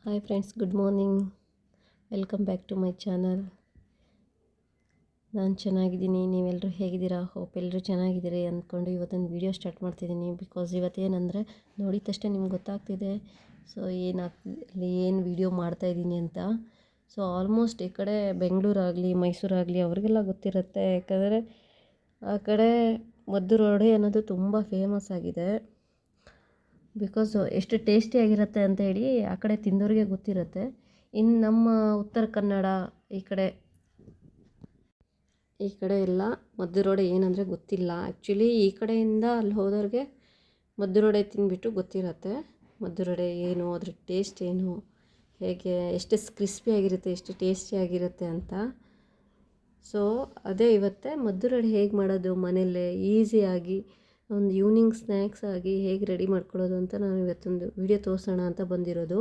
Hi friends, good morning. Welcome back to my channel. ನಾನು ಚೆನ್ನಾಗಿದ್ದೀನಿ. ನೀವೆಲ್ಲರೂ ಹೇಗಿದ್ದೀರಾ? ಹೋಪ್ ಎಲ್ಲರೂ ಚೆನ್ನಾಗಿದ್ದೀರಿ ಅಂದ್ಕೊಂಡು ಇವತ್ತೊಂದು ವೀಡಿಯೋ ಸ್ಟಾರ್ಟ್ ಮಾಡ್ತಿದ್ದೀನಿ. ಬಿಕಾಸ್ ಇವತ್ತೇನೆಂದರೆ ನೋಡಿದ ತಕ್ಷಣ ನಿಮ್ಗೆ ಗೊತ್ತಾಗ್ತಿದೆ ಸೊ ಏನು ವೀಡಿಯೋ ಮಾಡ್ತಾಯಿದ್ದೀನಿ ಅಂತ. ಸೊ ಆಲ್ಮೋಸ್ಟ್ ಈ ಕಡೆ ಬೆಂಗಳೂರಾಗಲಿ ಮೈಸೂರಾಗಲಿ ಅವ್ರಿಗೆಲ್ಲ ಗೊತ್ತಿರುತ್ತೆ. ಯಾಕಂದರೆ ಆ ಕಡೆ ಮದ್ದು ರೋಡೆ ಅನ್ನೋದು ತುಂಬ ಫೇಮಸ್ ಆಗಿದೆ. ಬಿಕಾಸ್ ಎಷ್ಟು ಟೇಸ್ಟಿಯಾಗಿರುತ್ತೆ ಅಂತ ಹೇಳಿ ಆ ಕಡೆ ತಿಂದವ್ರಿಗೆ ಗೊತ್ತಿರುತ್ತೆ. ಇನ್ನು ನಮ್ಮ ಉತ್ತರ ಕನ್ನಡ ಈ ಕಡೆ ಎಲ್ಲ ಮದ್ದೂರೊಡೆ ಏನಂದರೆ ಗೊತ್ತಿಲ್ಲ. ಆ್ಯಕ್ಚುಲಿ ಈ ಕಡೆಯಿಂದ ಅಲ್ಲಿ ಹೋದವ್ರಿಗೆ ಮದ್ದೂರೊಡೆ ತಿಂದ್ಬಿಟ್ಟು ಗೊತ್ತಿರುತ್ತೆ ಮದ್ದೂರೊಡೆ ಏನು, ಅದ್ರ ಟೇಸ್ಟ್ ಏನು, ಹೇಗೆ, ಎಷ್ಟು ಕ್ರಿಸ್ಪಿಯಾಗಿರುತ್ತೆ, ಎಷ್ಟು ಟೇಸ್ಟಿಯಾಗಿರುತ್ತೆ ಅಂತ. ಸೊ ಅದೇ ಇವತ್ತೇ ಮದ್ದೂರೊಡೆ ಹೇಗೆ ಮಾಡೋದು ಮನೆಯಲ್ಲೇ ಈಸಿಯಾಗಿ ಒಂದು ಈವ್ನಿಂಗ್ ಸ್ನ್ಯಾಕ್ಸ್ ಆಗಿ ಹೇಗೆ ರೆಡಿ ಮಾಡ್ಕೊಳ್ಳೋದು ಅಂತ ನಾನು ಇವತ್ತೊಂದು ವಿಡಿಯೋ ತೋರಿಸೋಣ ಅಂತ ಬಂದಿರೋದು.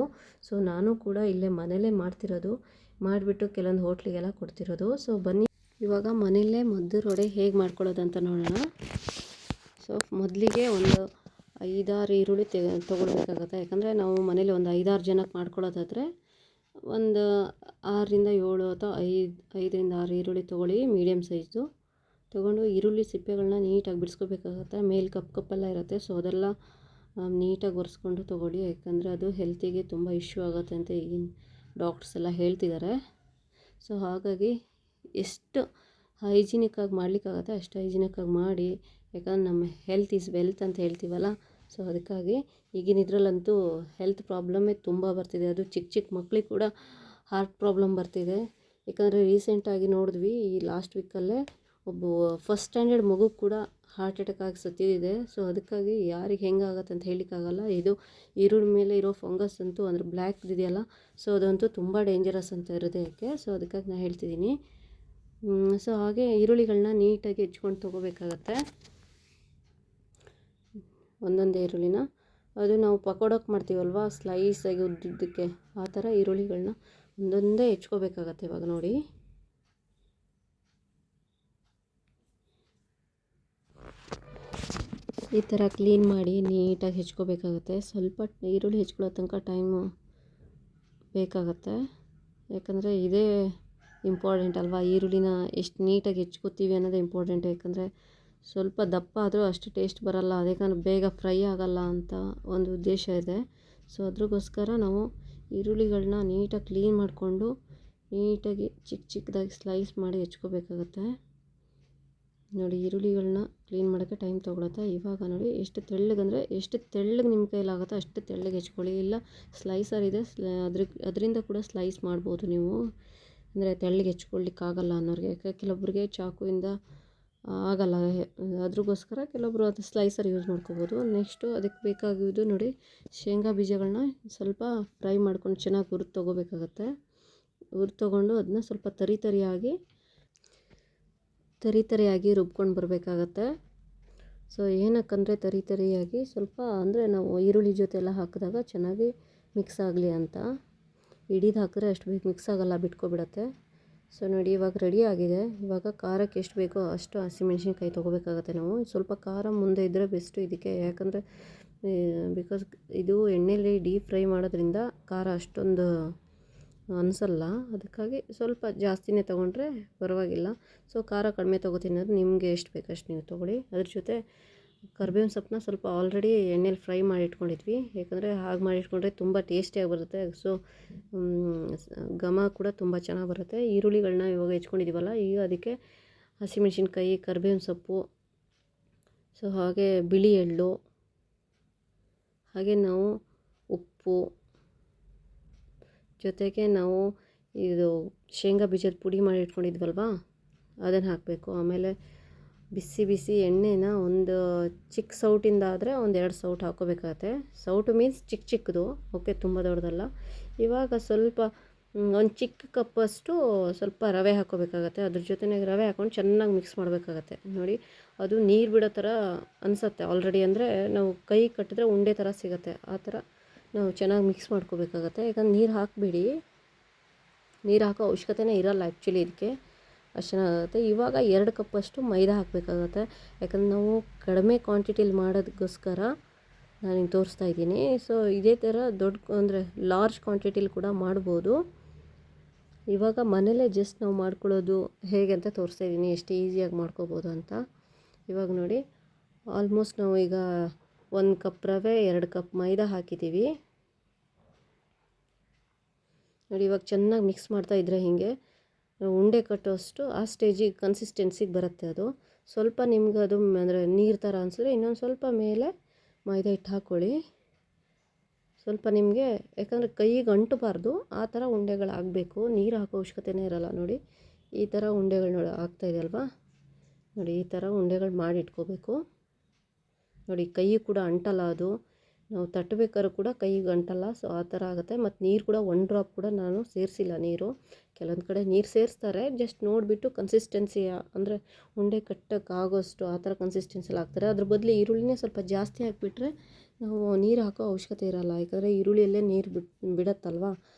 ಸೊ ನಾನು ಕೂಡ ಇಲ್ಲೇ ಮನೆಯಲ್ಲೇ ಮಾಡ್ತಿರೋದು, ಮಾಡಿಬಿಟ್ಟು ಕೆಲವೊಂದು ಹೋಟ್ಲಿಗೆಲ್ಲ ಕೊಡ್ತಿರೋದು. ಸೊ ಬನ್ನಿ ಇವಾಗ ಮನೆಯಲ್ಲೇ ಮದ್ದೂರೊಡೆ ಹೇಗೆ ಮಾಡ್ಕೊಳ್ಳೋದು ಅಂತ ನೋಡೋಣ. ಸೊ ಮೊದಲಿಗೆ ಒಂದು 5-6 ಈರುಳ್ಳಿ ತೊಗೊಳ್ಬೇಕಾಗುತ್ತೆ. ಯಾಕಂದರೆ ನಾವು ಮನೇಲಿ ಒಂದು 5-6 ಜನಕ್ಕೆ ಮಾಡ್ಕೊಳ್ಳೋದಾದರೆ ಒಂದು 6-7 ಅಥವಾ 5-6 ಈರುಳ್ಳಿ ತೊಗೊಳ್ಳಿ, ಮೀಡಿಯಮ್ ಸೈಜು ತೊಗೊಂಡು ಈರುಳ್ಳಿ ಸಿಪ್ಪೆಗಳನ್ನ ನೀಟಾಗಿ ಬಿಡಿಸ್ಕೋಬೇಕಾಗತ್ತೆ. ಮೇಲೆ ಕಪ್ಪೆಲ್ಲ ಇರುತ್ತೆ. ಸೊ ಅದೆಲ್ಲ ನೀಟಾಗಿ ಒರೆಸ್ಕೊಂಡು ತೊಗೊಳ್ಳಿ. ಯಾಕಂದರೆ ಅದು ಹೆಲ್ತಿಗೆ ತುಂಬ ಇಶ್ಯೂ ಆಗುತ್ತೆ ಅಂತ ಈಗಿನ ಡಾಕ್ಟರ್ಸ್ ಎಲ್ಲ ಹೇಳ್ತಿದ್ದಾರೆ. ಸೊ ಹಾಗಾಗಿ ಎಷ್ಟು ಹೈಜಿನಿಕ್ಕಾಗಿ ಮಾಡಲಿಕ್ಕಾಗತ್ತೆ ಅಷ್ಟು ಹೈಜಿನಿಕ್ಕಾಗಿ ಮಾಡಿ. ಯಾಕಂದ್ರೆ ನಮ್ಮ ಹೆಲ್ತ್ ಈಸ್ ವೆಲ್ತ್ ಅಂತ ಹೇಳ್ತೀವಲ್ಲ. ಸೊ ಅದಕ್ಕಾಗಿ ಈಗಿನ ಇದರಲ್ಲಂತೂ ಹೆಲ್ತ್ ಪ್ರಾಬ್ಲಮ್ಮೇ ತುಂಬ ಬರ್ತಿದೆ. ಅದು ಚಿಕ್ಕ ಚಿಕ್ಕ ಮಕ್ಕಳಿಗೆ ಕೂಡ ಹಾರ್ಟ್ ಪ್ರಾಬ್ಲಮ್ ಬರ್ತಿದೆ. ಯಾಕಂದರೆ ರೀಸೆಂಟಾಗಿ ನೋಡಿದ್ವಿ, ಈ ಲಾಸ್ಟ್ ವೀಕಲ್ಲೇ ಒಬ್ಬ ಫಸ್ಟ್ ಸ್ಟ್ಯಾಂಡರ್ಡ್ ಮಗು ಕೂಡ ಹಾರ್ಟ್ ಅಟ್ಯಾಕ್ ಆಗಿ ಸತ್ತಿದೆ. ಸೊ ಅದಕ್ಕಾಗಿ ಯಾರಿಗೆ ಹೆಂಗಾಗತ್ತೆ ಅಂತ ಹೇಳಲಿಕ್ಕಾಗಲ್ಲ. ಇದು ಈರುಳ್ಳಿ ಮೇಲೆ ಇರೋ ಫಂಗಸ್ ಅಂತೂ ಅಂದರೆ ಬ್ಲ್ಯಾಕ್ ಇದೆಯಲ್ಲ, ಸೊ ಅದಂತೂ ತುಂಬ ಡೇಂಜರಸ್ ಅಂತ ಹೃದಯಕ್ಕೆ. ಸೊ ಅದಕ್ಕಾಗಿ ನಾನು ಹೇಳ್ತಿದ್ದೀನಿ. ಸೊ ಹಾಗೆ ಈರುಳ್ಳಿಗಳನ್ನ ನೀಟಾಗಿ ಹೆಚ್ಕೊಂಡು ತೊಗೋಬೇಕಾಗತ್ತೆ. ಒಂದೊಂದೇ ಈರುಳ್ಳಿನ ಅದು ನಾವು ಪಕೋಡಕ್ಕೆ ಮಾಡ್ತೀವಲ್ವ, ಸ್ಲೈಸಾಗಿ ಉದ್ದುದ್ದಕ್ಕೆ, ಆ ಥರ ಈರುಳ್ಳಿಗಳನ್ನ ಒಂದೊಂದೇ ಹೆಚ್ಕೋಬೇಕಾಗತ್ತೆ. ಇವಾಗ ನೋಡಿ, ಈ ಥರ ಕ್ಲೀನ್ ಮಾಡಿ ನೀಟಾಗಿ ಹೆಚ್ಕೋಬೇಕಾಗತ್ತೆ. ಸ್ವಲ್ಪ ಈರುಳ್ಳಿ ಹೆಚ್ಕೊಳ್ಳೋ ತನಕ ಟೈಮು ಬೇಕಾಗತ್ತೆ. ಯಾಕಂದರೆ ಇದೇ ಇಂಪಾರ್ಟೆಂಟ್ ಅಲ್ವಾ, ಈರುಳ್ಳಿನ ಎಷ್ಟು ನೀಟಾಗಿ ಹೆಚ್ಕೋತೀವಿ ಅನ್ನೋದೇ ಇಂಪಾರ್ಟೆಂಟ್. ಯಾಕಂದರೆ ಸ್ವಲ್ಪ ದಪ್ಪ ಆದರೂ ಅಷ್ಟು ಟೇಸ್ಟ್ ಬರೋಲ್ಲ, ಅದಕ್ಕೆ ಬೇಗ ಫ್ರೈ ಆಗೋಲ್ಲ ಅಂತ ಒಂದು ಉದ್ದೇಶ ಇದೆ. ಸೊ ಅದ್ರಗೋಸ್ಕರ ನಾವು ಈರುಳ್ಳಿಗಳನ್ನ ನೀಟಾಗಿ ಕ್ಲೀನ್ ಮಾಡಿಕೊಂಡು ನೀಟಾಗಿ ಚಿಕ್ಕ ಚಿಕ್ಕದಾಗಿ ಸ್ಲೈಸ್ ಮಾಡಿ ಹೆಚ್ಕೋಬೇಕಾಗತ್ತೆ. ನೋಡಿ, ಈರುಳ್ಳಿಗಳನ್ನ ಕ್ಲೀನ್ ಮಾಡೋಕ್ಕೆ ಟೈಮ್ ತೊಗೊಳುತ್ತೆ. ಇವಾಗ ನೋಡಿ ಎಷ್ಟು ತೆಳ್ಳಗಂದರೆ ಎಷ್ಟು ತೆಳ್ಳಗೆ ನಿಮ್ಮ ಕೈಲಾಗುತ್ತೋ ಅಷ್ಟು ತೆಳ್ಳಗೆ ಹೆಚ್ಕೊಳ್ಳಿ. ಇಲ್ಲ ಸ್ಲೈಸರ್ ಇದೆ, ಅದರಿಂದ ಕೂಡ ಸ್ಲೈಸ್ ಮಾಡ್ಬೋದು ನೀವು. ಅಂದರೆ ತೆಳ್ಳಗೆ ಹೆಚ್ಕೊಳ್ಳಿಕ್ಕಾಗಲ್ಲ ಅನ್ನೋರಿಗೆ, ಯಾಕೆ ಕೆಲವೊಬ್ಬರಿಗೆ ಚಾಕುವಿಂದ ಆಗಲ್ಲ, ಅದ್ರಗೋಸ್ಕರ ಕೆಲವೊಬ್ಬರು ಅದು ಸ್ಲೈಸರ್ ಯೂಸ್ ಮಾಡ್ಕೋಬೋದು. ನೆಕ್ಸ್ಟು ಅದಕ್ಕೆ ಬೇಕಾಗಿದ್ದು ನೋಡಿ, ಶೇಂಗಾ ಬೀಜಗಳನ್ನ ಸ್ವಲ್ಪ ಫ್ರೈ ಮಾಡ್ಕೊಂಡು ಚೆನ್ನಾಗಿ ಹುರಿದು ತೊಗೋಬೇಕಾಗತ್ತೆ. ಹುರಿದು ತೊಗೊಂಡು ಅದನ್ನ ಸ್ವಲ್ಪ ತರಿಯಾಗಿ ರುಬ್ಕೊಂಡು ಬರಬೇಕಾಗತ್ತೆ. ಸೊ ಏನಕ್ಕಂದರೆ ತರಿಯಾಗಿ ಸ್ವಲ್ಪ ಅಂದರೆ ನಾವು ಈರುಳ್ಳಿ ಜೊತೆ ಎಲ್ಲ ಹಾಕಿದಾಗ ಚೆನ್ನಾಗಿ ಮಿಕ್ಸ್ ಆಗಲಿ ಅಂತ. ಇಡೀದು ಹಾಕಿದ್ರೆ ಅಷ್ಟು ಬೇಗ ಮಿಕ್ಸ್ ಆಗೋಲ್ಲ, ಬಿಟ್ಕೊಬಿಡತ್ತೆ. ಸೊ ನೋಡಿ, ಇವಾಗ ರೆಡಿ ಆಗಿದೆ. ಇವಾಗ ಖಾರಕ್ಕೆ ಎಷ್ಟು ಬೇಕೋ ಅಷ್ಟು ಹಸಿಮೆಣ್ಸಿನ್ಕಾಯಿ ತೊಗೋಬೇಕಾಗತ್ತೆ ನಾವು. ಸ್ವಲ್ಪ ಖಾರ ಮುಂದೆ ಇದ್ದರೆ ಬೆಸ್ಟು ಇದಕ್ಕೆ. ಯಾಕಂದರೆ ಬಿಕಾಸ್ ಇದು ಎಣ್ಣೆಯಲ್ಲಿ ಡೀಪ್ ಫ್ರೈ ಮಾಡೋದ್ರಿಂದ ಖಾರ ಅಷ್ಟೊಂದು ಅನಿಸಲ್ಲ. ಅದಕ್ಕಾಗಿ ಸ್ವಲ್ಪ ಜಾಸ್ತಿನೇ ತೊಗೊಂಡ್ರೆ ಪರವಾಗಿಲ್ಲ. ಸೊ ಖಾರ ಕಡಿಮೆ ತೊಗೋತೀನಿ ಅಂದರೆ ನಿಮಗೆ ಎಷ್ಟು ಬೇಕು ಅಷ್ಟು ನೀವು ತೊಗೊಳ್ಳಿ. ಅದ್ರ ಜೊತೆ ಕರ್ಬೇವಿನ ಸೊಪ್ಪನ್ನ ಸ್ವಲ್ಪ ಆಲ್ರೆಡಿ ಎಣ್ಣೆಲಿ ಫ್ರೈ ಮಾಡಿ ಇಟ್ಕೊಂಡಿದ್ವಿ. ಯಾಕಂದರೆ ಹಾಗೆ ಮಾಡಿ ಇಟ್ಕೊಂಡ್ರೆ ತುಂಬ ಟೇಸ್ಟಿಯಾಗಿ ಬರುತ್ತೆ. ಸೊ ಘಮ ಕೂಡ ತುಂಬ ಚೆನ್ನಾಗಿ ಬರುತ್ತೆ. ಈರುಳ್ಳಿಗಳನ್ನ ಇವಾಗ ಹೆಚ್ಕೊಂಡಿದ್ದೀವಲ್ಲ, ಈಗ ಅದಕ್ಕೆ ಹಸಿಮೆಣ್ಸಿನ್ಕಾಯಿ, ಕರ್ಬೇವಿನ ಸೊಪ್ಪು, ಸೊ ಹಾಗೆ ಬಿಳಿ ಎಳ್ಳು, ಹಾಗೆ ನಾವು ಉಪ್ಪು, ಜೊತೆಗೆ ನಾವು ಇದು ಶೇಂಗಾ ಬೀಜದ ಪುಡಿ ಮಾಡಿ ಇಟ್ಕೊಂಡಿದ್ವಲ್ವ ಅದನ್ನು ಹಾಕಬೇಕು. ಆಮೇಲೆ ಬಿಸಿ ಎಣ್ಣೆನ ಒಂದು ಚಿಕ್ಕ ಸೌಟಿಂದ ಆದರೆ 1-2 ಸೌಟು ಹಾಕ್ಕೋಬೇಕಾಗತ್ತೆ. ಸೌಟು ಮೀನ್ಸ್ ಚಿಕ್ಕದು, ಓಕೆ, ತುಂಬ ದೊಡ್ಡದಲ್ಲ. ಇವಾಗ ಸ್ವಲ್ಪ ಒಂದು ಚಿಕ್ಕ ಕಪ್ಪಷ್ಟು ಸ್ವಲ್ಪ ರವೆ ಹಾಕ್ಕೋಬೇಕಾಗತ್ತೆ. ಅದ್ರ ಜೊತೆಗೆ ರವೆ ಹಾಕ್ಕೊಂಡು ಚೆನ್ನಾಗಿ ಮಿಕ್ಸ್ ಮಾಡಬೇಕಾಗತ್ತೆ. ನೋಡಿ, ಅದು ನೀರು ಬಿಡೋ ಥರ ಅನಿಸುತ್ತೆ ಆಲ್ರೆಡಿ. ಅಂದರೆ ನಾವು ಕೈ ಕಟ್ಟಿದ್ರೆ ಉಂಡೆ ಥರ ಸಿಗುತ್ತೆ, ಆ ಥರ ನಾವು ಚೆನ್ನಾಗಿ ಮಿಕ್ಸ್ ಮಾಡ್ಕೋಬೇಕಾಗತ್ತೆ. ಯಾಕಂದ್ರೆ ನೀರು ಹಾಕಬೇಡಿ, ನೀರು ಹಾಕೋ ಅವಶ್ಯಕತೆನೇ ಇರಲ್ಲ ಆ್ಯಕ್ಚುಲಿ ಇದಕ್ಕೆ, ಅಷ್ಟು ಚೆನ್ನಾಗುತ್ತೆ. ಇವಾಗ 2 ಕಪ್ಪಷ್ಟು ಮೈದಾ ಹಾಕಬೇಕಾಗತ್ತೆ. ಯಾಕಂದ್ರೆ ನಾವು ಕಡಿಮೆ ಕ್ವಾಂಟಿಟಿಲಿ ಮಾಡೋದಕ್ಕೋಸ್ಕರ ನಾನು ಹಿಂಗೆ ತೋರಿಸ್ತಾ ಇದ್ದೀನಿ. ಸೊ ಇದೇ ಥರ ದೊಡ್ಡ ಅಂದರೆ ಲಾರ್ಜ್ ಕ್ವಾಂಟಿಟಿಲಿ ಕೂಡ ಮಾಡ್ಬೋದು. ಇವಾಗ ಮನೇಲೇ ಜಸ್ಟ್ ನಾವು ಮಾಡ್ಕೊಳ್ಳೋದು ಹೇಗೆ ಅಂತ ತೋರಿಸ್ತಾ ಇದ್ದೀನಿ, ಎಷ್ಟು ಈಸಿಯಾಗಿ ಮಾಡ್ಕೋಬೋದು ಅಂತ. ಇವಾಗ ನೋಡಿ, ಆಲ್ಮೋಸ್ಟ್ ನಾವು ಈಗ 1 ಕಪ್ ರವೆ, 2 ಕಪ್ ಮೈದಾ ಹಾಕಿದ್ದೀವಿ ನೋಡಿ. ಇವಾಗ ಚೆನ್ನಾಗಿ ಮಿಕ್ಸ್ ಮಾಡ್ತಾ ಇದ್ದರೆ ಹೀಗೆ ಉಂಡೆ ಕಟ್ಟೋಷ್ಟು ಆ ಸ್ಟೇಜಿಗೆ ಕನ್ಸಿಸ್ಟೆನ್ಸಿಗೆ ಬರುತ್ತೆ. ಅದು ಸ್ವಲ್ಪ ನಿಮ್ಗೆ ಅದು ಅಂದರೆ ನೀರು ಥರ ಅನಿಸಿದ್ರೆ ಇನ್ನೊಂದು ಸ್ವಲ್ಪ ಮೇಲೆ ಮೈದಾ ಹಿಟ್ಟು ಹಾಕ್ಕೊಳ್ಳಿ. ಸ್ವಲ್ಪ ನಿಮಗೆ ಯಾಕಂದರೆ ಕೈಗೆ ಅಂಟಬಾರ್ದು ಆ ಥರ ಉಂಡೆಗಳಾಗಬೇಕು. ನೀರು ಹಾಕೋ ಅವಶ್ಯಕತೆನೇ ಇರಲ್ಲ. ನೋಡಿ ಈ ಥರ ಉಂಡೆಗಳು ನೋಡಿ ಆಗ್ತಾಯಿದೆ ಅಲ್ವಾ. ನೋಡಿ ಈ ಥರ ಉಂಡೆಗಳು ಮಾಡಿ ಇಟ್ಕೋಬೇಕು. ನೋಡಿ ಕೈ ಕೂಡ ಅಂಟಲ್ಲ, ಅದು ನಾವು ತಟ್ಟಬೇಕಾದ್ರೂ ಕೂಡ ಕೈಗೆ ಅಂಟಲ್ಲ. ಸೊ ಆ ಥರ ಆಗುತ್ತೆ. ಮತ್ತು ನೀರು ಕೂಡ 1 ಡ್ರಾಪ್ ಕೂಡ ನಾನು ಸೇರಿಸಿಲ್ಲ ನೀರು. ಕೆಲವೊಂದು ಕಡೆ ನೀರು ಸೇರಿಸ್ತಾರೆ, ಜಸ್ಟ್ ನೋಡಿಬಿಟ್ಟು ಕನ್ಸಿಸ್ಟೆನ್ಸಿ ಅಂದರೆ ಉಂಡೆ ಕಟ್ಟೋಕ್ಕಾಗೋಷ್ಟು ಆ ಥರ ಕನ್ಸಿಸ್ಟೆನ್ಸಿಲಿ ಹಾಕ್ತಾರೆ. ಅದ್ರ ಬದಲು ಈರುಳ್ಳಿನೇ ಸ್ವಲ್ಪ ಜಾಸ್ತಿ ಹಾಕಿಬಿಟ್ರೆ ನಾವು ನೀರು ಹಾಕೋ ಅವಶ್ಯಕತೆ ಇರಲ್ಲ. ಯಾಕಂದರೆ ಈರುಳ್ಳಿಯಲ್ಲೇ ನೀರು ಬಿಡುತ್ತಲ್ವ,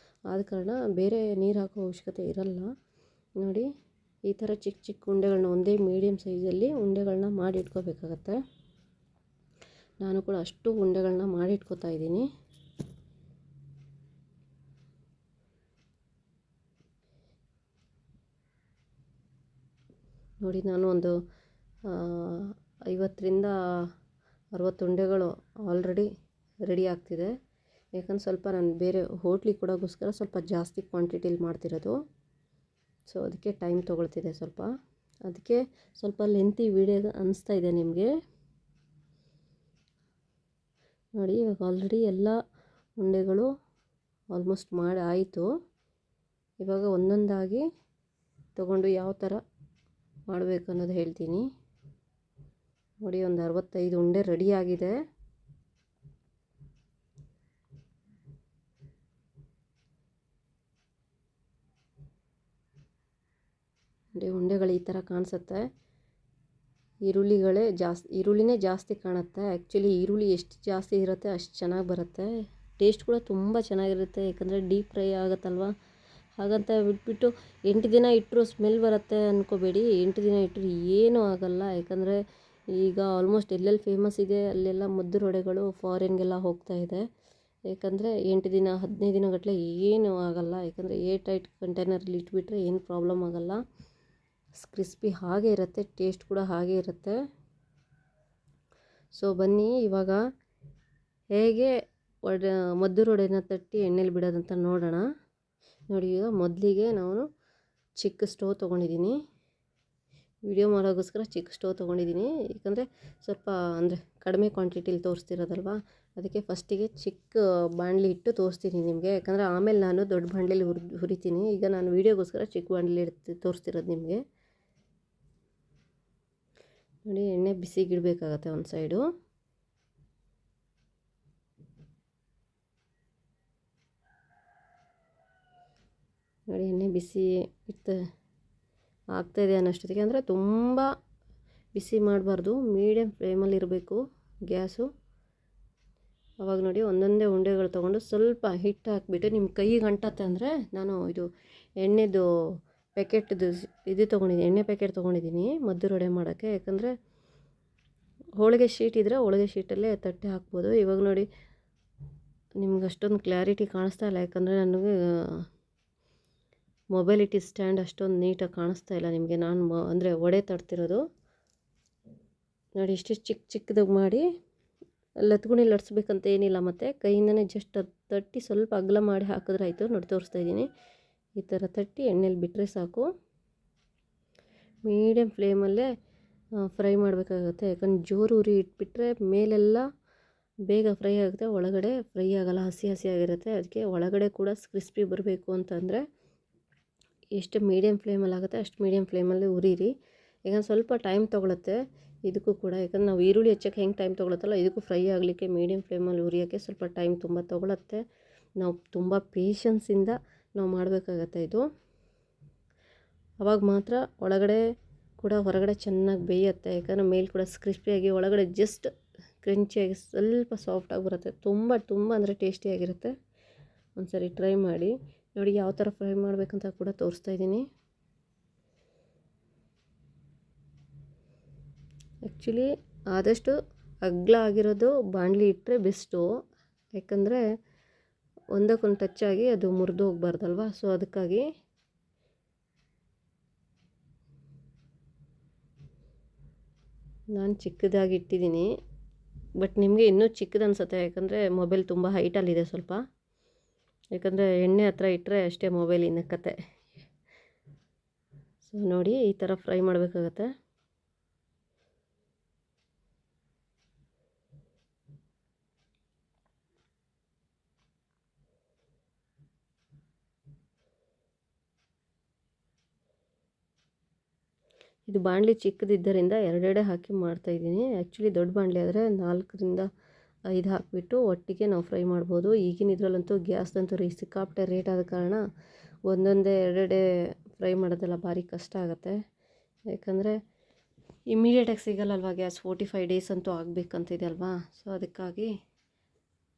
ಆದ ಕಾರಣ ಬೇರೆ ನೀರು ಹಾಕೋ ಅವಶ್ಯಕತೆ ಇರಲ್ಲ. ನೋಡಿ ಈ ಥರ ಚಿಕ್ಕ ಚಿಕ್ಕ ಉಂಡೆಗಳನ್ನ ಒಂದೇ ಮೀಡಿಯಮ್ ಸೈಜಲ್ಲಿ ಉಂಡೆಗಳನ್ನ ಮಾಡಿ ಇಟ್ಕೋಬೇಕಾಗತ್ತೆ. ನಾನು ಕೂಡ ಅಷ್ಟು ಉಂಡೆಗಳನ್ನ ಮಾಡಿ ಇಟ್ಕೋತಾ ಇದ್ದೀನಿ. ನೋಡಿ ನಾನು ಒಂದು 50ರಿಂದ 60 ಉಂಡೆಗಳು ಆಲ್ರೆಡಿ ರೆಡಿ ಆಗ್ತಿದೆ. ಯಾಕಂದ್ರೆ ಸ್ವಲ್ಪ ನಾನು ಬೇರೆ ಹೋಟ್ಲಿಗೆ ಕೊಡೋಕ್ಕೋಸ್ಕರ ಸ್ವಲ್ಪ ಜಾಸ್ತಿ ಕ್ವಾಂಟಿಟಿಲಿ ಮಾಡ್ತಿರೋದು. ಸೊ ಅದಕ್ಕೆ ಟೈಮ್ ತೊಗೊಳ್ತಿದೆ ಸ್ವಲ್ಪ. ಅದಕ್ಕೆ ಸ್ವಲ್ಪ ಲೆಂತಿ ವಿಡಿಯೋ ಅನಿಸ್ತಾ ಇದೆ ನಿಮಗೆ. ನೋಡಿ ಇವಾಗ ಆಲ್ರೆಡಿ ಎಲ್ಲ ಉಂಡೆಗಳು ಆಲ್ಮೋಸ್ಟ್ ಮಾಡಿ ಆಯಿತು. ಇವಾಗ ಒಂದೊಂದಾಗಿ ತಗೊಂಡು ಯಾವ ಥರ ಮಾಡಬೇಕು ಅನ್ನೋದು ಹೇಳ್ತೀನಿ. ನೋಡಿ ಒಂದು 65 ಉಂಡೆ ರೆಡಿಯಾಗಿದೆ. ನೋಡಿ ಉಂಡೆಗಳು ಈ ಥರ ಕಾಣಿಸುತ್ತೆ. ಈರುಳ್ಳಿನೇ ಜಾಸ್ತಿ ಕಾಣುತ್ತೆ. ಆ್ಯಕ್ಚುಲಿ ಈರುಳ್ಳಿ ಎಷ್ಟು ಜಾಸ್ತಿ ಇರುತ್ತೆ ಅಷ್ಟು ಚೆನ್ನಾಗಿ ಬರುತ್ತೆ. ಟೇಸ್ಟ್ ಕೂಡ ತುಂಬ ಚೆನ್ನಾಗಿರುತ್ತೆ. ಯಾಕಂದರೆ ಡೀಪ್ ಫ್ರೈ ಆಗುತ್ತಲ್ವ, ಹಾಗಂತ ಬಿಟ್ಬಿಟ್ಟು 8 ದಿನ ಇಟ್ಟರು ಸ್ಮೆಲ್ ಬರುತ್ತೆ ಅಂದ್ಕೋಬೇಡಿ. 8 ದಿನ ಇಟ್ಟರು ಏನೂ ಆಗೋಲ್ಲ. ಯಾಕಂದರೆ ಈಗ ಆಲ್ಮೋಸ್ಟ್ ಎಲ್ಲೆಲ್ಲಿ ಫೇಮಸ್ ಇದೆ ಅಲ್ಲೆಲ್ಲ ಮದ್ದೂರು ಫಾರಿನ್ಗೆಲ್ಲ ಹೋಗ್ತಾ ಇದೆ. ಯಾಕಂದರೆ 8 ದಿನ 15 ದಿನಗಟ್ಟಲೆ ಏನೂ ಆಗೋಲ್ಲ. ಯಾಕಂದರೆ ಏರ್ ಟೈಟ್ ಕಂಟೈನರಲ್ಲಿ ಇಟ್ಬಿಟ್ರೆ ಏನು ಪ್ರಾಬ್ಲಮ್ ಆಗೋಲ್ಲ. ಕ್ರಿಸ್ಪಿ ಹಾಗೆ ಇರುತ್ತೆ, ಟೇಸ್ಟ್ ಕೂಡ ಹಾಗೆ ಇರುತ್ತೆ. ಸೊ ಬನ್ನಿ ಇವಾಗ ಹೇಗೆ ಮದ್ದೂರು ವಡೆನ ತಟ್ಟಿ ಎಣ್ಣೆಲಿ ಬಿಡೋದಂತ ನೋಡೋಣ. ನೋಡಿ ಈಗ ಮೊದಲಿಗೆ ನಾನು ಚಿಕ್ಕ ಸ್ಟವ್ ತೊಗೊಂಡಿದ್ದೀನಿ. ವಿಡಿಯೋ ಮಾಡೋಕ್ಕೋಸ್ಕರ ಚಿಕ್ಕ ಸ್ಟವ್ ತೊಗೊಂಡಿದ್ದೀನಿ. ಯಾಕಂದರೆ ಸ್ವಲ್ಪ ಅಂದರೆ ಕಡಿಮೆ ಕ್ವಾಂಟಿಟಿಲಿ ತೋರಿಸ್ತಿರೋದಲ್ವ, ಅದಕ್ಕೆ ಫಸ್ಟಿಗೆ ಚಿಕ್ಕ ಬಾಣಲಿ ಇಟ್ಟು ತೋರಿಸ್ತೀನಿ ನಿಮಗೆ. ಯಾಕಂದರೆ ಆಮೇಲೆ ನಾನು ದೊಡ್ಡ ಬಾಣಲಿಲಿ ಹುರಿತೀನಿ. ಈಗ ನಾನು ವೀಡಿಯೋಗೋಸ್ಕರ ಚಿಕ್ಕ ಬಾಣಲಿ ತೋರಿಸ್ತಿರೋದು ನಿಮಗೆ. ನೋಡಿ ಎಣ್ಣೆ ಬಿಸಿಗಿಡಬೇಕಾಗತ್ತೆ ಒಂದು ಸೈಡು. ನೋಡಿ ಎಣ್ಣೆ ಬಿಸಿ ಆಗ್ತಾಯಿದೆ ಅನ್ನೋಷ್ಟೊತ್ತಿಗೆ, ಅಂದರೆ ತುಂಬ ಬಿಸಿ ಮಾಡಬಾರ್ದು, ಮೀಡಿಯಮ್ ಫ್ಲೇಮಲ್ಲಿ ಇರಬೇಕು ಗ್ಯಾಸು. ಅವಾಗ ನೋಡಿ ಒಂದೊಂದೇ ಉಂಡೆಗಳು ತೊಗೊಂಡು ಸ್ವಲ್ಪ ಹಿಟ್ಟು ಹಾಕಿಬಿಟ್ಟು ನಿಮ್ಮ ಕೈಗೆ ಅಂಟತ್ತೆ ಅಂದರೆ ನಾನು ಇದು ಎಣ್ಣೆದು ಪ್ಯಾಕೆಟ್ದು ಇದು ತೊಗೊಂಡಿದ್ದೀನಿ, ಎಣ್ಣೆ ಪ್ಯಾಕೆಟ್ ತೊಗೊಂಡಿದ್ದೀನಿ ಮದ್ದೂರು ವಡೆ ಮಾಡೋಕ್ಕೆ. ಯಾಕಂದರೆ ಹೋಳಿಗೆ ಶೀಟ್ ಇದ್ದರೆ ಹೋಳಿಗೆ ಶೀಟಲ್ಲೇ ತಟ್ಟೆ ಹಾಕ್ಬೋದು. ಇವಾಗ ನೋಡಿ ನಿಮ್ಗೆ ಅಷ್ಟೊಂದು ಕ್ಲಾರಿಟಿ ಕಾಣಿಸ್ತಾ ಇಲ್ಲ, ಯಾಕಂದರೆ ನನಗೆ ಮೊಬೈಲಿಟಿ ಸ್ಟ್ಯಾಂಡ್ ಅಷ್ಟೊಂದು ನೀಟಾಗಿ ಕಾಣಿಸ್ತಾ ಇಲ್ಲ ನಿಮಗೆ. ನಾನು ಅಂದರೆ ವಡೆ ತಡ್ತಿರೋದು ನೋಡಿ. ಇಷ್ಟು ಚಿಕ್ಕ ಚಿಕ್ಕದಾಗಿ ಮಾಡಿ ಲತ್ಗುಣಿ ಲಟ್ಸ್ಬೇಕಂತ ಏನಿಲ್ಲ, ಮತ್ತು ಕೈಯಿಂದನೇ ಜಸ್ಟ್ ತಟ್ಟಿ ಸ್ವಲ್ಪ ಅಗಲ ಮಾಡಿ ಹಾಕಿದ್ರೆ ಆಯಿತು. ನೋಡಿ ತೋರಿಸ್ತಾ ಇದ್ದೀನಿ. ಈ ಥರ ತಟ್ಟಿ ಎಣ್ಣೆಲಿ ಬಿಟ್ಟರೆ ಸಾಕು. ಮೀಡಿಯಮ್ ಫ್ಲೇಮಲ್ಲೇ ಫ್ರೈ ಮಾಡಬೇಕಾಗುತ್ತೆ. ಯಾಕಂದ್ರೆ ಜೋರು ಉರಿ ಇಟ್ಬಿಟ್ರೆ ಮೇಲೆಲ್ಲ ಬೇಗ ಫ್ರೈ ಆಗುತ್ತೆ, ಒಳಗಡೆ ಫ್ರೈ ಆಗೋಲ್ಲ, ಹಸಿ ಹಸಿಯಾಗಿರುತ್ತೆ. ಅದಕ್ಕೆ ಒಳಗಡೆ ಕೂಡ ಕ್ರಿಸ್ಪಿ ಬರಬೇಕು ಅಂತಂದರೆ ಎಷ್ಟು ಮೀಡಿಯಮ್ ಫ್ಲೇಮಲ್ಲಿ ಆಗುತ್ತೆ ಅಷ್ಟು ಮೀಡಿಯಮ್ ಫ್ಲೇಮಲ್ಲಿ ಉರಿರಿ. ಯಾಕಂದ್ರೆ ಸ್ವಲ್ಪ ಟೈಮ್ ತೊಗೊಳುತ್ತೆ ಇದಕ್ಕೂ ಕೂಡ. ಯಾಕಂದ್ರೆ ನಾವು ಈರುಳ್ಳಿ ಹೆಚ್ಚೋಕ್ಕೆ ಹೆಂಗೆ ಟೈಮ್ ತೊಗೊಳುತ್ತಲ್ಲ, ಇದಕ್ಕೂ ಫ್ರೈ ಆಗಲಿಕ್ಕೆ ಮೀಡಿಯಮ್ ಫ್ಲೇಮಲ್ಲಿ ಉರಿಯೋಕ್ಕೆ ಸ್ವಲ್ಪ ಟೈಮ್ ತುಂಬ ತೊಗೊಳುತ್ತೆ. ನಾವು ತುಂಬ ಪೇಷನ್ಸಿಂದ ನಾವು ಮಾಡಬೇಕಾಗತ್ತೆ ಇದು. ಅವಾಗ ಮಾತ್ರ ಒಳಗಡೆ ಕೂಡ ಹೊರಗಡೆ ಚೆನ್ನಾಗಿ ಬೇಯುತ್ತೆ. ಯಾಕಂದರೆ ಮೇಲೆ ಕೂಡ ಕ್ರಿಸ್ಪಿಯಾಗಿ ಒಳಗಡೆ ಜಸ್ಟ್ ಕ್ರಂಚಿಯಾಗಿ ಸ್ವಲ್ಪ ಸಾಫ್ಟಾಗಿ ಬರುತ್ತೆ. ತುಂಬ ಅಂದರೆ ಟೇಸ್ಟಿಯಾಗಿರುತ್ತೆ. ಒಂದು ಸರಿ ಟ್ರೈ ಮಾಡಿ ನೋಡಿ. ಯಾವ ಥರ ಫ್ರೈ ಮಾಡಬೇಕಂತ ಕೂಡ ತೋರಿಸ್ತಾ ಇದ್ದೀನಿ. ಆ್ಯಕ್ಚುಲಿ ಆದಷ್ಟು ಅಗಲ ಆಗಿರೋದು ಬಾಣಲಿ ಇಟ್ಟರೆ ಬೆಸ್ಟು. ಯಾಕಂದರೆ ಒಂದಕ್ಕೊಂದು ಟಚ್ ಆಗಿ ಅದು ಮುರಿದು ಹೋಗ್ಬಾರ್ದಲ್ವ. ಸೊ ಅದಕ್ಕಾಗಿ ನಾನು ಚಿಕ್ಕದಾಗಿ ಇಟ್ಟಿದ್ದೀನಿ. ಬಟ್ ನಿಮಗೆ ಇನ್ನೂ ಚಿಕ್ಕದು ಅನಿಸುತ್ತೆ, ಯಾಕಂದರೆ ಮೊಬೈಲ್ ತುಂಬ ಹೈಟಲ್ಲಿದೆ ಸ್ವಲ್ಪ. ಯಾಕಂದರೆ ಎಣ್ಣೆ ಹತ್ರ ಇಟ್ಟರೆ ಅಷ್ಟೇ ಮೊಬೈಲಿನ ಕತೆ. ಸೊ ನೋಡಿ, ಈ ಥರ ಫ್ರೈ ಮಾಡಬೇಕಾಗತ್ತೆ. ಇದು ಬಾಣಲಿ ಚಿಕ್ಕದಿದ್ದರಿಂದ ಎರಡೆರಡೆ ಹಾಕಿ ಮಾಡ್ತಾಯಿದ್ದೀನಿ. ಆ್ಯಕ್ಚುಲಿ ದೊಡ್ಡ ಬಾಣಲಿ ಆದರೆ 4ರಿಂದ 5 ಹಾಕಿಬಿಟ್ಟು ಒಟ್ಟಿಗೆ ನಾವು ಫ್ರೈ ಮಾಡ್ಬೋದು. ಈಗಿನ ಇದರಲ್ಲಂತೂ ಗ್ಯಾಸ್ದಂತೂ ಸಿಕ್ಕಾಪಟ್ಟೆ ರೇಟ್ ಆದ ಕಾರಣ ಒಂದೊಂದೇ ಎರಡೆರಡೆ ಫ್ರೈ ಮಾಡೋದೆಲ್ಲ ಭಾರಿ ಕಷ್ಟ ಆಗುತ್ತೆ. ಯಾಕಂದರೆ ಇಮ್ಮಿಡಿಯೇಟಾಗಿ ಸಿಗಲ್ಲಲ್ವ ಗ್ಯಾಸ್. 45 ಡೇಸ್ ಅಂತೂ ಆಗಬೇಕಂತಿದೆ ಅಲ್ವಾ. ಸೊ ಅದಕ್ಕಾಗಿ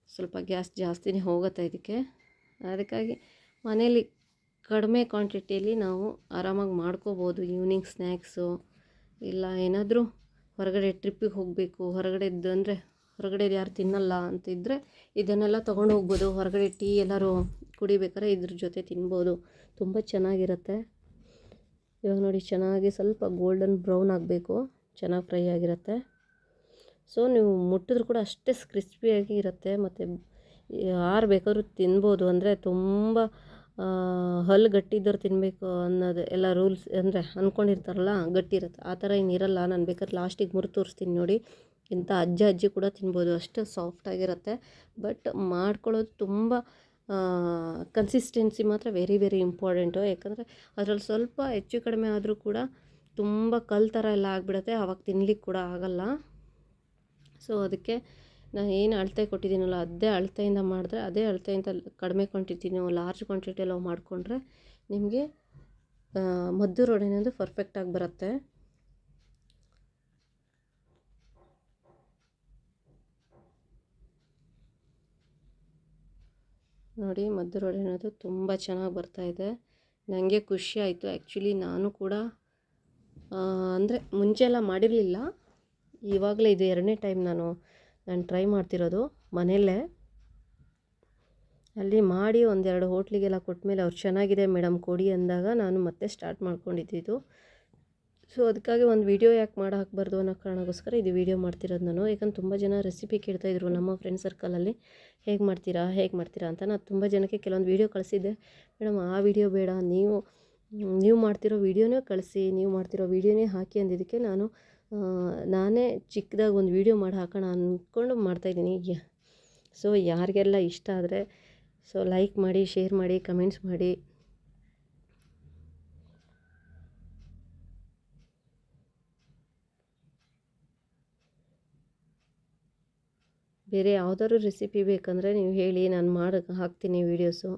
ಸ್ವಲ್ಪ ಗ್ಯಾಸ್ ಜಾಸ್ತಿನೇ ಹೋಗುತ್ತೆ ಇದಕ್ಕೆ. ಅದಕ್ಕಾಗಿ ಮನೇಲಿ ಕಡಿಮೆ ಕ್ವಾಂಟಿಟಿಯಲ್ಲಿ ನಾವು ಆರಾಮಾಗಿ ಮಾಡ್ಕೋಬೋದು. ಈವ್ನಿಂಗ್ ಸ್ನ್ಯಾಕ್ಸು ಇಲ್ಲ ಏನಾದರೂ ಹೊರಗಡೆ ಟ್ರಿಪ್ಪಿಗೆ ಹೋಗಬೇಕು, ಹೊರಗಡೆದ್ದು ಅಂದರೆ ಹೊರಗಡೆದು ಯಾರು ತಿನ್ನಲ್ಲ ಅಂತಿದ್ದರೆ ಇದನ್ನೆಲ್ಲ ತೊಗೊಂಡು ಹೋಗ್ಬೋದು. ಹೊರಗಡೆ ಟೀ ಎಲ್ಲರೂ ಕುಡಿಬೇಕಾದ್ರೆ ಇದ್ರ ಜೊತೆ ತಿನ್ಬೋದು, ತುಂಬ ಚೆನ್ನಾಗಿರುತ್ತೆ. ಇವಾಗ ನೋಡಿ, ಚೆನ್ನಾಗಿ ಸ್ವಲ್ಪ ಗೋಲ್ಡನ್ ಬ್ರೌನ್ ಆಗಬೇಕು, ಚೆನ್ನಾಗಿ ಫ್ರೈ ಆಗಿರುತ್ತೆ. ಸೊ ನೀವು ಮುಟ್ಟಿದ್ರೂ ಕೂಡ ಅಷ್ಟೇ ಕ್ರಿಸ್ಪಿಯಾಗಿ ಇರುತ್ತೆ. ಮತ್ತು ಯಾರು ಬೇಕಾದ್ರೂ ತಿನ್ಬೋದು. ಅಂದರೆ ತುಂಬ ಹಲ್ಲು ಗಟ್ಟಿದ್ದವ್ರು ತಿನ್ನಬೇಕು ಅನ್ನೋದು ಎಲ್ಲ ರೂಲ್ಸ್ ಅಂದರೆ ಅಂದ್ಕೊಂಡಿರ್ತಾರಲ್ಲ, ಗಟ್ಟಿ ಇರುತ್ತೆ. ಆ ಥರ ಏನಿರಲ್ಲ. ನಾನು ಬೇಕಾದ್ರೆ ಲಾಸ್ಟಿಗೆ ಮುರಿದು ತೋರಿಸ್ತೀನಿ ನೋಡಿ. ಇಂಥ ಅಜ್ಜಿ ಕೂಡ ತಿನ್ಬೋದು, ಅಷ್ಟು ಸಾಫ್ಟಾಗಿರುತ್ತೆ. ಬಟ್ ಮಾಡ್ಕೊಳ್ಳೋದು ತುಂಬ ಕನ್ಸಿಸ್ಟೆನ್ಸಿ ಮಾತ್ರ ವೆರಿ ವೆರಿ ಇಂಪಾರ್ಟೆಂಟು. ಯಾಕಂದರೆ ಅದರಲ್ಲಿ ಸ್ವಲ್ಪ ಹೆಚ್ಚು ಕಡಿಮೆ ಆದರೂ ಕೂಡ ತುಂಬ ಕಲ್ಲು ಥರ ಎಲ್ಲ ಆಗಿಬಿಡುತ್ತೆ, ಆವಾಗ ತಿನ್ಲಿಕ್ಕೆ ಕೂಡ ಆಗೋಲ್ಲ. ಸೊ ಅದಕ್ಕೆ ನಾನು ಏನು ಅಳತೆ ಕೊಟ್ಟಿದ್ದೀನಲ್ಲ ಅದೇ ಅಳತೆಯಿಂದ ಮಾಡಿದ್ರೆ, ಅದೇ ಅಳತೆಯಿಂದ ಕಡಿಮೆ ಕ್ವಾಂಟಿಟಿನೋ ಲಾರ್ಜ್ ಕ್ವಾಂಟಿಟಿಯಲ್ಲೋ ಮಾಡಿಕೊಂಡ್ರೆ ನಿಮಗೆ ಮದ್ದೂರು ವಡೆ ಅನ್ನೋದು ಪರ್ಫೆಕ್ಟಾಗಿ ಬರುತ್ತೆ. ನೋಡಿ, ಮದ್ದೂರು ವಡೆ ಅನ್ನೋದು ತುಂಬ ಚೆನ್ನಾಗಿ ಬರ್ತಾಯಿದೆ. ನನಗೆ ಖುಷಿ ಆಯಿತು. ಆ್ಯಕ್ಚುಲಿ ನಾನು ಕೂಡ ಅಂದರೆ ಮುಂಚೆ ಎಲ್ಲ ಮಾಡಿರಲಿಲ್ಲ. ಇವಾಗಲೇ ಇದು 2ನೇ ಟೈಮ್ ನಾನು ಟ್ರೈ ಮಾಡ್ತಿರೋದು ಮನೆಯಲ್ಲೇ. ಅಲ್ಲಿ ಮಾಡಿ ಒಂದೆರಡು ಹೋಟ್ಲಿಗೆಲ್ಲ ಕೊಟ್ಟಮೇಲೆ ಅವ್ರು ಚೆನ್ನಾಗಿದೆ ಮೇಡಮ್ ಕೊಡಿ ಅಂದಾಗ ನಾನು ಮತ್ತೆ ಸ್ಟಾರ್ಟ್ ಮಾಡ್ಕೊಂಡಿದ್ದು. ಸೊ ಅದಕ್ಕಾಗಿ ಒಂದು ವೀಡಿಯೋ ಯಾಕೆ ಮಾಡಿ ಹಾಕಬಾರ್ದು ಅನ್ನೋ ಕಾರಣಕ್ಕೋಸ್ಕರ ಇದು ವೀಡಿಯೋ ಮಾಡ್ತಿರೋದು ನಾನು. ಯಾಕಂದ್ರೆ ತುಂಬ ಜನ ರೆಸಿಪಿ ಕೇಳ್ತಾಯಿದ್ರು ನಮ್ಮ ಫ್ರೆಂಡ್ ಸರ್ಕಲಲ್ಲಿ, ಹೇಗೆ ಮಾಡ್ತೀರಾ ಅಂತ. ನಾನು ತುಂಬ ಜನಕ್ಕೆ ಕೆಲವೊಂದು ವೀಡಿಯೋ ಕಳಿಸಿದ್ದೆ. ಮೇಡಮ್ ಆ ವಿಡಿಯೋ ಬೇಡ, ನೀವು ಮಾಡ್ತಿರೋ ವೀಡಿಯೋನೇ ಕಳಿಸಿ, ನೀವು ಮಾಡ್ತಿರೋ ವೀಡಿಯೋನೇ ಹಾಕಿ ಅಂದಿದ್ದಕ್ಕೆ ನಾನೇ ಚಿಕ್ಕದಾಗಿ ಒಂದು ವೀಡಿಯೋ ಮಾಡಿ ಹಾಕೋಣ ಅಂದ್ಕೊಂಡು ಮಾಡ್ತಾಯಿದ್ದೀನಿ. ಸೊ ಯಾರಿಗೆಲ್ಲ ಇಷ್ಟ ಆದರೆ ಸೊ ಲೈಕ್ ಮಾಡಿ, ಶೇರ್ ಮಾಡಿ, ಕಮೆಂಟ್ಸ್ ಮಾಡಿ. ಬೇರೆ ಯಾವುದಾದ್ರು ರೆಸಿಪಿ ಬೇಕಂದರೆ ನೀವು ಹೇಳಿ, ನಾನು ಮಾಡಿ ಹಾಕ್ತೀನಿ ವೀಡಿಯೋಸು.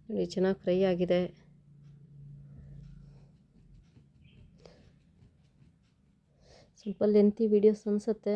ನೋಡಿ, ಚೆನ್ನಾಗಿ ಫ್ರೈ ಆಗಿದೆ. ಸ್ವಲ್ಪ ಲೆಂತಿ ವೀಡಿಯೋಸ್ ಅನಿಸುತ್ತೆ,